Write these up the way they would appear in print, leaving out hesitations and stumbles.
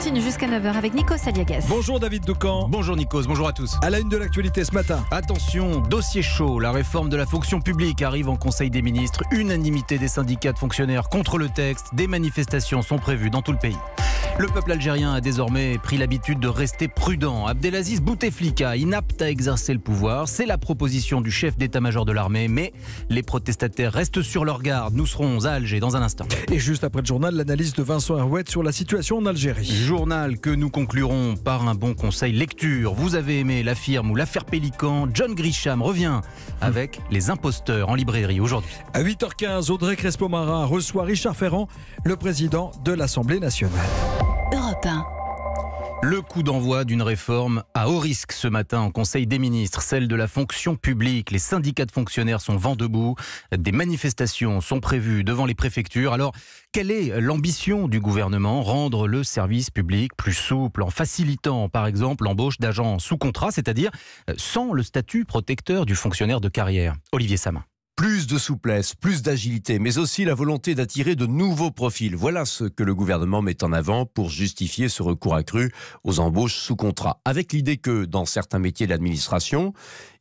continue jusqu'à 9h avec Nikos Aliagas. Bonjour David Doucan. Bonjour Nikos, bonjour à tous. À la une de l'actualité ce matin. Attention, dossier chaud, la réforme de la fonction publique arrive en Conseil des ministres. Unanimité des syndicats de fonctionnaires contre le texte. Des manifestations sont prévues dans tout le pays. Le peuple algérien a désormais pris l'habitude de rester prudent. Abdelaziz Bouteflika, inapte à exercer le pouvoir, c'est la proposition du chef d'état-major de l'armée, mais les protestataires restent sur leur garde. Nous serons à Alger dans un instant. Et juste après le journal, l'analyse de Vincent Herouet sur la situation en Algérie. Journal que nous conclurons par un bon conseil lecture. Vous avez aimé La Firme ou L'affaire Pélican, John Grisham revient avec Les imposteurs en librairie aujourd'hui. À 8h15, Audrey Crespo-Marin reçoit Richard Ferrand, le président de l'Assemblée nationale. Europe 1. Le coup d'envoi d'une réforme à haut risque ce matin en Conseil des ministres, celle de la fonction publique. Les syndicats de fonctionnaires sont vent debout. Des manifestations sont prévues devant les préfectures. Alors, quelle est l'ambition du gouvernement ? Rendre le service public plus souple en facilitant, par exemple, l'embauche d'agents sous contrat, c'est-à-dire sans le statut protecteur du fonctionnaire de carrière. Olivier Samin. Plus de souplesse, plus d'agilité, mais aussi la volonté d'attirer de nouveaux profils. Voilà ce que le gouvernement met en avant pour justifier ce recours accru aux embauches sous contrat. Avec l'idée que, dans certains métiers de l'administration,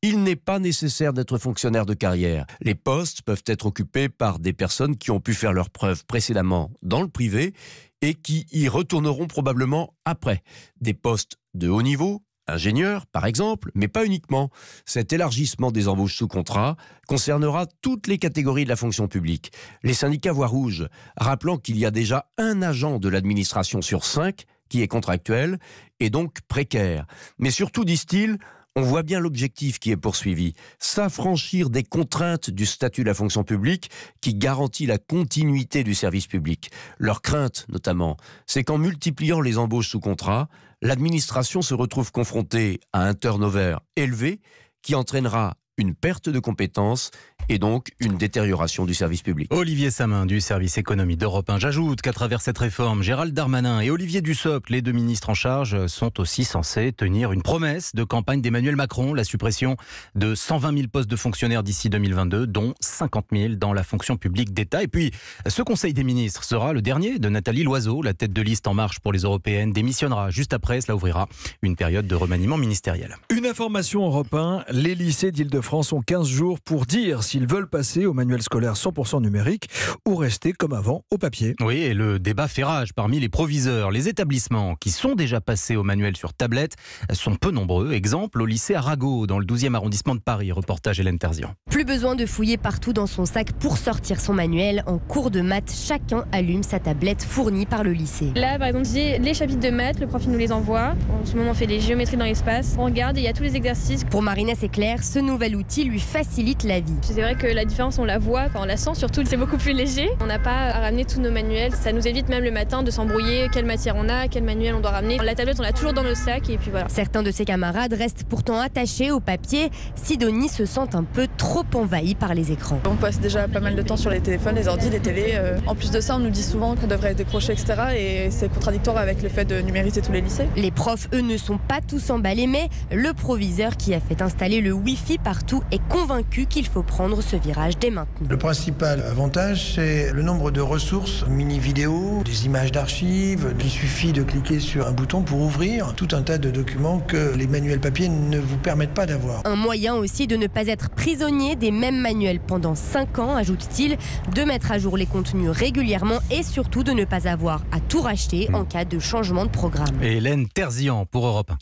il n'est pas nécessaire d'être fonctionnaire de carrière. Les postes peuvent être occupés par des personnes qui ont pu faire leurs preuves précédemment dans le privé et qui y retourneront probablement après. Des postes de haut niveau, ingénieur, par exemple, mais pas uniquement. Cet élargissement des embauches sous contrat concernera toutes les catégories de la fonction publique. Les syndicats voient rouge, rappelant qu'il y a déjà un agent de l'administration sur 5 qui est contractuel et donc précaire. Mais surtout, disent-ils, on voit bien l'objectif qui est poursuivi, s'affranchir des contraintes du statut de la fonction publique qui garantit la continuité du service public. Leur crainte, notamment, c'est qu'en multipliant les embauches sous contrat, l'administration se retrouve confrontée à un turnover élevé qui entraînera une perte de compétences et donc une détérioration du service public. Olivier Samin du service économie d'Europe 1. J'ajoute qu'à travers cette réforme, Gérald Darmanin et Olivier Dussopt, les deux ministres en charge, sont aussi censés tenir une promesse de campagne d'Emmanuel Macron, la suppression de 120 000 postes de fonctionnaires d'ici 2022, dont 50 000 dans la fonction publique d'État. Et puis, ce Conseil des ministres sera le dernier de Nathalie Loiseau, la tête de liste En Marche pour les Européennes, démissionnera. Juste après, cela ouvrira une période de remaniement ministériel. Une information Europe 1, les lycées d'Île-de-France ont 15 jours pour dire s'ils veulent passer au manuel scolaire 100% numérique ou rester comme avant au papier. Oui, et le débat fait rage parmi les proviseurs. Les établissements qui sont déjà passés au manuel sur tablette sont peu nombreux. Exemple au lycée Arago dans le 12e arrondissement de Paris. Reportage Hélène Terzian. Plus besoin de fouiller partout dans son sac pour sortir son manuel. En cours de maths, chacun allume sa tablette fournie par le lycée. Là, par exemple, j'ai les chapitres de maths, le prof il nous les envoie. En ce moment, on fait les géométries dans l'espace. On regarde et il y a tous les exercices. Pour Marina, c'est clair, ce nouvel outil lui facilite la vie. C'est vrai que la différence, on la voit, on la sent, surtout c'est beaucoup plus léger. On n'a pas à ramener tous nos manuels. Ça nous évite même le matin de s'embrouiller, quelle matière on a, quel manuel on doit ramener. La tablette, on l'a toujours dans nos sacs et puis voilà. Certains de ses camarades restent pourtant attachés au papier. Sidonie se sent un peu trop envahie par les écrans. On passe déjà pas mal de temps sur les téléphones, les ordi, les télés. En plus de ça, on nous dit souvent qu'on devrait être décroché, etc. Et c'est contradictoire avec le fait de numériser tous les lycées. Les profs, eux, ne sont pas tous emballés, mais le proviseur qui a fait installer le Wi-Fi partout est convaincu qu'il faut prendre ce virage dès maintenant. Le principal avantage, c'est le nombre de ressources, mini-vidéos, des images d'archives. Il suffit de cliquer sur un bouton pour ouvrir tout un tas de documents que les manuels papier ne vous permettent pas d'avoir. Un moyen aussi de ne pas être prisonnier des mêmes manuels pendant 5 ans, ajoute-t-il, de mettre à jour les contenus régulièrement et surtout de ne pas avoir à tout racheter en cas de changement de programme. Et Hélène Terzian pour Europe 1.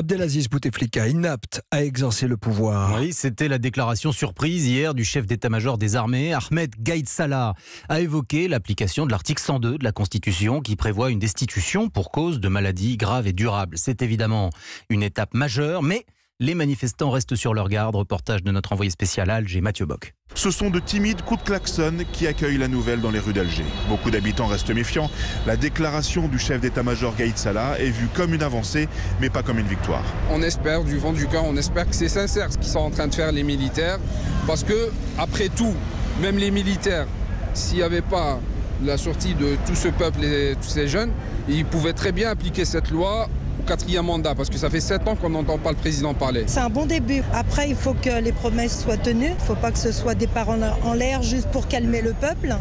Abdelaziz Bouteflika, inapte à exercer le pouvoir. Oui, c'était la déclaration surprise hier du chef d'état-major des armées, Ahmed Gaïd Salah, a évoqué l'application de l'article 102 de la Constitution qui prévoit une destitution pour cause de maladies graves et durables. C'est évidemment une étape majeure, mais les manifestants restent sur leur garde. Reportage de notre envoyé spécial à Alger, Mathieu Bock. Ce sont de timides coups de klaxon qui accueillent la nouvelle dans les rues d'Alger. Beaucoup d'habitants restent méfiants. La déclaration du chef d'état-major Gaïd Salah est vue comme une avancée, mais pas comme une victoire. On espère, du fond du cœur, on espère que c'est sincère ce qu'ils sont en train de faire les militaires. Parce que, après tout, même les militaires, s'il n'y avait pas la sortie de tout ce peuple et tous ces jeunes, ils pouvaient très bien appliquer cette loi au 4e mandat, parce que ça fait 7 ans qu'on n'entend pas le président parler. C'est un bon début. Après, il faut que les promesses soient tenues. Il ne faut pas que ce soit des paroles en l'air juste pour calmer le peuple.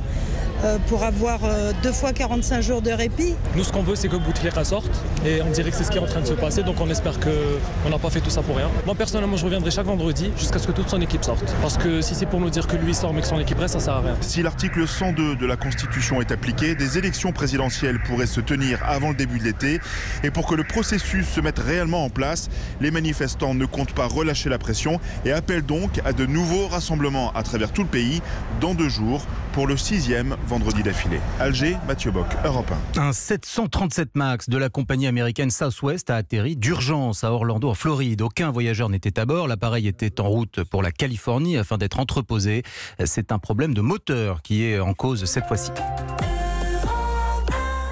pour avoir 2 fois 45 jours de répit. Nous, ce qu'on veut, c'est que Bouteflika sorte. Et on dirait que c'est ce qui est en train de se passer. Donc on espère qu'on n'a pas fait tout ça pour rien. Moi, personnellement, je reviendrai chaque vendredi jusqu'à ce que toute son équipe sorte. Parce que si c'est pour nous dire que lui sort mais que son équipe reste, ça sert à rien. Si l'article 102 de la Constitution est appliqué, des élections présidentielles pourraient se tenir avant le début de l'été. Et pour que le processus se mette réellement en place, les manifestants ne comptent pas relâcher la pression et appellent donc à de nouveaux rassemblements à travers tout le pays dans 2 jours pour le 6e vendredi d'affilée. Alger, Mathieu Bock, Europe 1. Un 737 MAX de la compagnie américaine Southwest a atterri d'urgence à Orlando, en Floride. Aucun voyageur n'était à bord. L'appareil était en route pour la Californie afin d'être entreposé. C'est un problème de moteur qui est en cause cette fois-ci.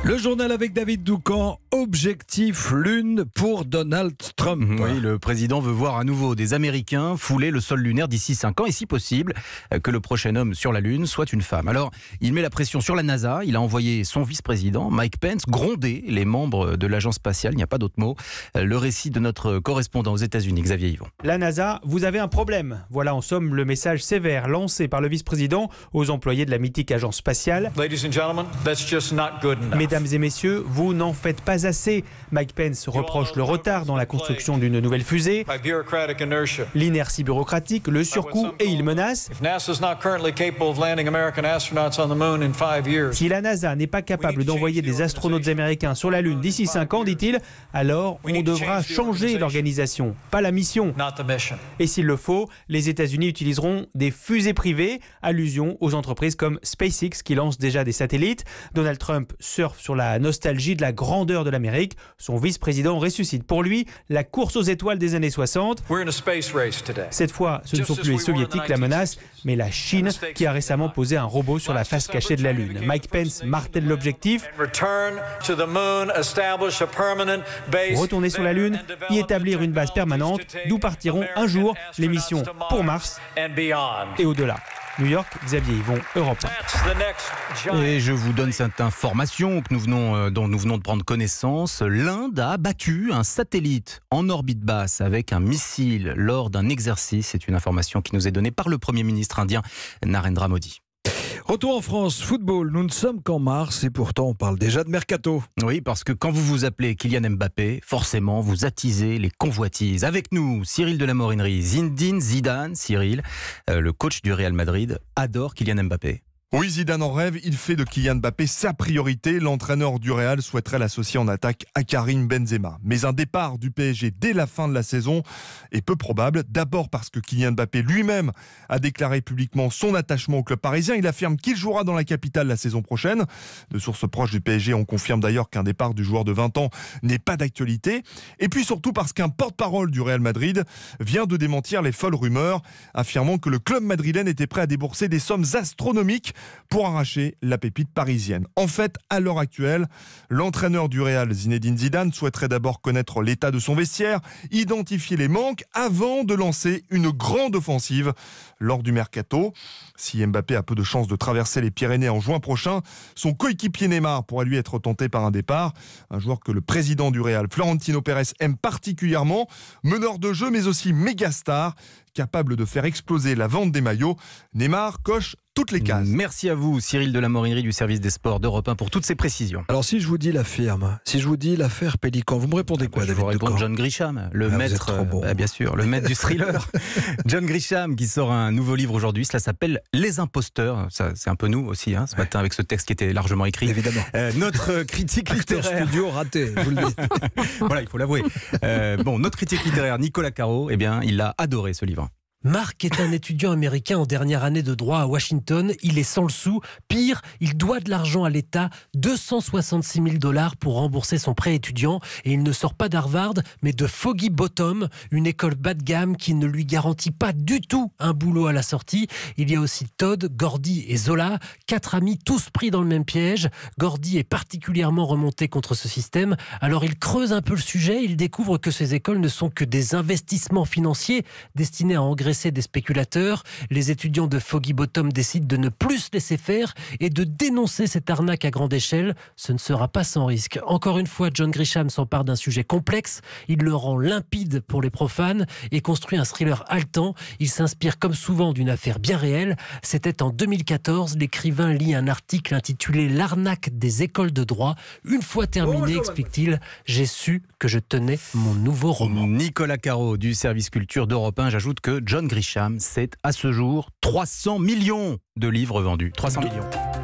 Le journal avec David Doucan, objectif Lune pour Donald Trump. Oui, le président veut voir à nouveau des Américains fouler le sol lunaire d'ici 5 ans et si possible que le prochain homme sur la Lune soit une femme. Alors, il met la pression sur la NASA, il a envoyé son vice-président Mike Pence gronder les membres de l'agence spatiale, il n'y a pas d'autre mot. Le récit de notre correspondant aux États-Unis, Xavier Yvon. La NASA, vous avez un problème. Voilà en somme le message sévère lancé par le vice-président aux employés de la mythique agence spatiale. Ladies and gentlemen, that's just not good enough. Mesdames et messieurs, vous n'en faites pas assez. Mike Pence reproche le retard dans la construction d'une nouvelle fusée, l'inertie bureaucratique, le surcoût et il menace. Si la NASA n'est pas capable d'envoyer des astronautes américains sur la Lune d'ici 5 ans, dit-il, alors on devra changer l'organisation, pas la mission. Et s'il le faut, les États-Unis utiliseront des fusées privées, allusion aux entreprises comme SpaceX qui lancent déjà des satellites. Donald Trump surfe sur la nostalgie de la grandeur de l'Amérique. Son vice-président ressuscite pour lui la course aux étoiles des années 60. Cette fois, ce ne sont plus les soviétiques la menace, mais la Chine qui a récemment posé un robot sur la face cachée de la Lune. Mike Pence martèle l'objectif. Retourner sur la Lune, y établir une base permanente, d'où partiront un jour les missions pour Mars et au-delà. New York, Xavier Yvon, Europe 1. Et je vous donne cette information dont nous venons de prendre connaissance. L'Inde a abattu un satellite en orbite basse avec un missile lors d'un exercice. C'est une information qui nous est donnée par le Premier ministre indien Narendra Modi. Retour en France, football, nous ne sommes qu'en mars et pourtant on parle déjà de mercato. Oui, parce que quand vous vous appelez Kylian Mbappé, forcément vous attisez les convoitises. Avec nous, Cyril de la Morinerie, Zinedine Zidane, Cyril, le coach du Real Madrid, adore Kylian Mbappé. Oui, Zidane en rêve, il fait de Kylian Mbappé sa priorité. L'entraîneur du Real souhaiterait l'associer en attaque à Karim Benzema. Mais un départ du PSG dès la fin de la saison est peu probable. D'abord parce que Kylian Mbappé lui-même a déclaré publiquement son attachement au club parisien. Il affirme qu'il jouera dans la capitale la saison prochaine. De sources proches du PSG, on confirme d'ailleurs qu'un départ du joueur de 20 ans n'est pas d'actualité. Et puis surtout parce qu'un porte-parole du Real Madrid vient de démentir les folles rumeurs, affirmant que le club madrilène était prêt à débourser des sommes astronomiques pour arracher la pépite parisienne. En fait, à l'heure actuelle, l'entraîneur du Real, Zinedine Zidane, souhaiterait d'abord connaître l'état de son vestiaire, identifier les manques avant de lancer une grande offensive lors du mercato. Si Mbappé a peu de chances de traverser les Pyrénées en juin prochain, son coéquipier Neymar pourrait lui être tenté par un départ. Un joueur que le président du Real, Florentino Pérez, aime particulièrement, meneur de jeu mais aussi méga star, capable de faire exploser la vente des maillots. Neymar coche toutes les cases. Merci à vous, Cyril de la Morinerie du service des sports d'Europe 1 pour toutes ces précisions. Alors si je vous dis la firme, si je vous dis l'affaire Pélican, vous me répondez quoi, David? Je vous réponds John Grisham, le maître, bon. Bien sûr, le maître du thriller. John Grisham qui sort un nouveau livre aujourd'hui, cela s'appelle Les Imposteurs. Ça, c'est un peu nous aussi, ce matin avec ce texte qui était largement écrit. Évidemment. Notre critique littéraire. Studio raté, je vous le dis. Voilà, il faut l'avouer. Notre critique littéraire Nicolas Caro, il a adoré ce livre. Marc est un étudiant américain en dernière année de droit à Washington. Il est sans le sou. Pire, il doit de l'argent à l'État, 266 000 $ pour rembourser son prêt étudiant. Et il ne sort pas d'Harvard, mais de Foggy Bottom, une école bas de gamme qui ne lui garantit pas du tout un boulot à la sortie. Il y a aussi Todd, Gordy et Zola, 4 amis tous pris dans le même piège. Gordy est particulièrement remonté contre ce système. Alors il creuse un peu le sujet. Il découvre que ces écoles ne sont que des investissements financiers destinés à engraisser engraisser des spéculateurs. Les étudiants de Foggy Bottom décident de ne plus se laisser faire et de dénoncer cette arnaque à grande échelle. Ce ne sera pas sans risque. Encore une fois, John Grisham s'empare d'un sujet complexe. Il le rend limpide pour les profanes et construit un thriller haletant. Il s'inspire comme souvent d'une affaire bien réelle. C'était en 2014. L'écrivain lit un article intitulé « L'arnaque des écoles de droit ». Une fois terminé, explique-t-il, j'ai su que je tenais mon nouveau roman. Nicolas Caro du service culture d'Europe 1. J'ajoute que John Grisham, c'est à ce jour 300 millions de livres vendus. 300 millions.